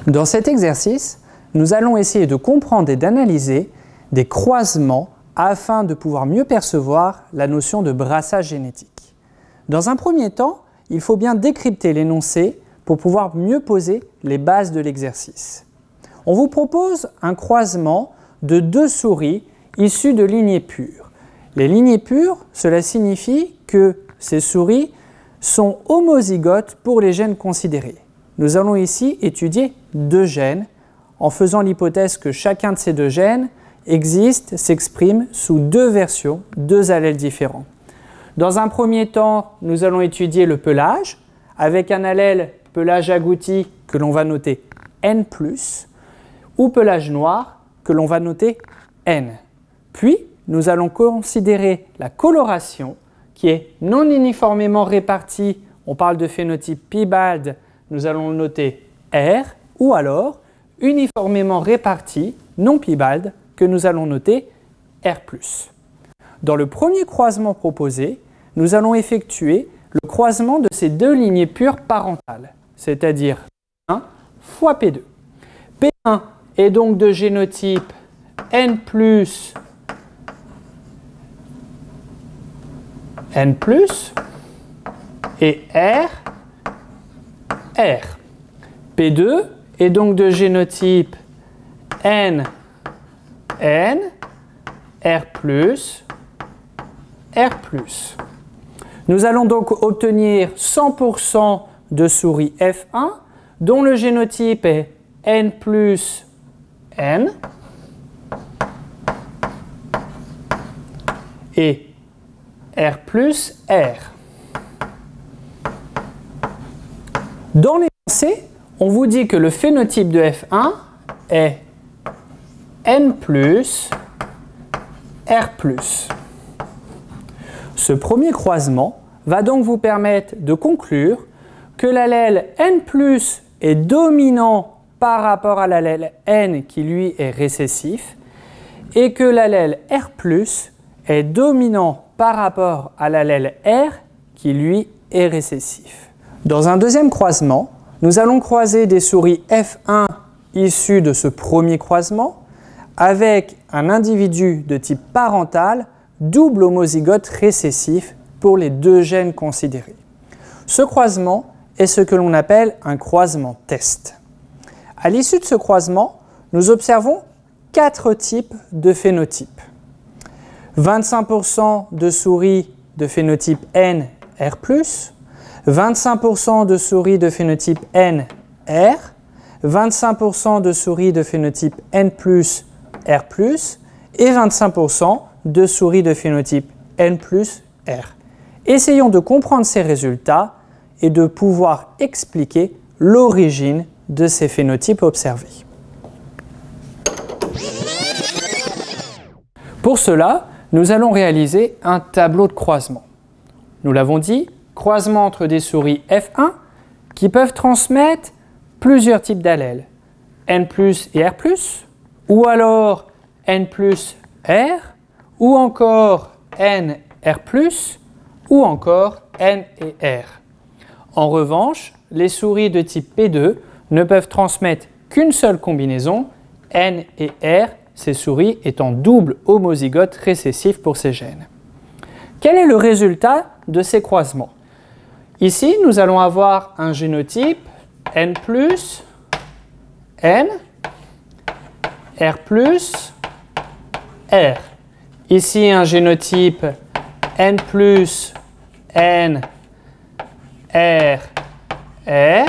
Dans cet exercice, nous allons essayer de comprendre et d'analyser des croisements afin de pouvoir mieux percevoir la notion de brassage génétique. Dans un premier temps, il faut bien décrypter l'énoncé pour pouvoir mieux poser les bases de l'exercice. On vous propose un croisement de deux souris issues de lignées pures. Les lignées pures, cela signifie que ces souris sont homozygotes pour les gènes considérés. Nous allons ici étudier deux gènes en faisant l'hypothèse que chacun de ces deux gènes existe, s'exprime sous deux versions, deux allèles différents. Dans un premier temps, nous allons étudier le pelage avec un allèle pelage agouti que l'on va noter N+, ou pelage noir que l'on va noter N. Puis, nous allons considérer la coloration qui est non uniformément répartie. On parle de phénotype Piebald, nous allons le noter R, ou alors uniformément répartie, non Piebald, que nous allons noter R+. Dans le premier croisement proposé, nous allons effectuer le croisement de ces deux lignées pures parentales, c'est-à-dire P1 fois P2. P1 est donc de génotype N+, N+, et R. P2 est donc de génotype N, R+, R+. Nous allons donc obtenir 100% de souris F1 dont le génotype est N plus N et R plus R. Dans l'énoncé, on vous dit que le phénotype de F1 est N plus R plus. Ce premier croisement va donc vous permettre de conclure que l'allèle N+, est dominant par rapport à l'allèle N qui lui est récessif et que l'allèle R+, est dominant par rapport à l'allèle R qui lui est récessif. Dans un deuxième croisement, nous allons croiser des souris F1 issues de ce premier croisement avec un individu de type parental double homozygote récessif pour les deux gènes considérés. Ce croisement est ce que l'on appelle un croisement test. À l'issue de ce croisement, nous observons 4 types de phénotypes. 25% de souris de phénotype N, R+, 25% de souris de phénotype N, R, 25% de souris de phénotype N+, R+, et 25% de souris de phénotype N+, R. Essayons de comprendre ces résultats et de pouvoir expliquer l'origine de ces phénotypes observés. Pour cela, nous allons réaliser un tableau de croisement. Nous l'avons dit, croisement entre des souris F1 qui peuvent transmettre plusieurs types d'allèles, N+, et R+, ou alors N+, R, ou encore N, R+, ou encore N et R. En revanche, les souris de type P2 ne peuvent transmettre qu'une seule combinaison, N et R, ces souris étant double homozygote récessif pour ces gènes. Quel est le résultat de ces croisements? Ici, nous allons avoir un génotype N+, N, R+, R. Ici, un génotype N+, N, R, R.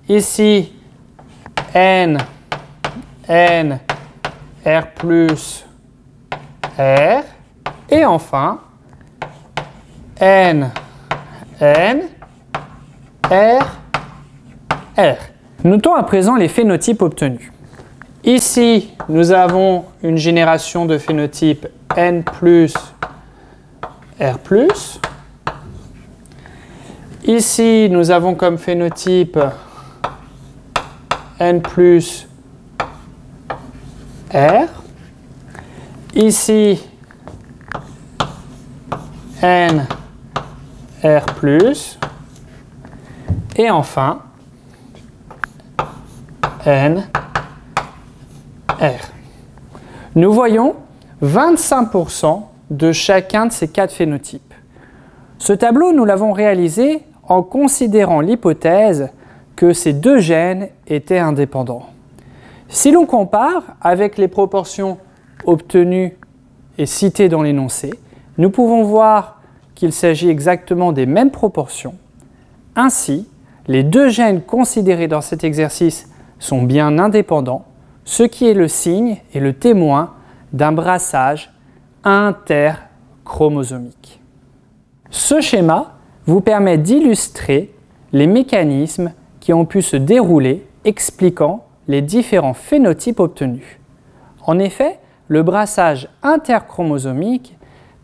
Ici, N, N, R+, R. Et enfin, N, N, R, R. Notons à présent les phénotypes obtenus. Ici, nous avons une génération de phénotype N+, R+. Ici, nous avons comme phénotype N+, R. Ici, N, R+. Et enfin, N, R. Nous voyons 25% de chacun de ces 4 phénotypes. Ce tableau, nous l'avons réalisé en considérant l'hypothèse que ces 2 gènes étaient indépendants. Si l'on compare avec les proportions obtenues et citées dans l'énoncé, nous pouvons voir qu'il s'agit exactement des mêmes proportions. Ainsi, les 2 gènes considérés dans cet exercice sont bien indépendants, ce qui est le signe et le témoin d'un brassage interchromosomique. Ce schéma vous permet d'illustrer les mécanismes qui ont pu se dérouler expliquant les différents phénotypes obtenus. En effet, le brassage interchromosomique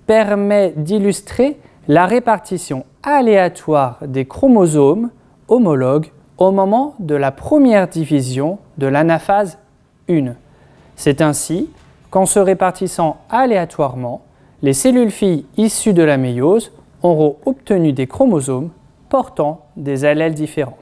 permet d'illustrer la répartition aléatoire des chromosomes homologues au moment de la première division de l'anaphase 1. C'est ainsi qu'en se répartissant aléatoirement, les cellules filles issues de la méiose auront obtenu des chromosomes portant des allèles différents.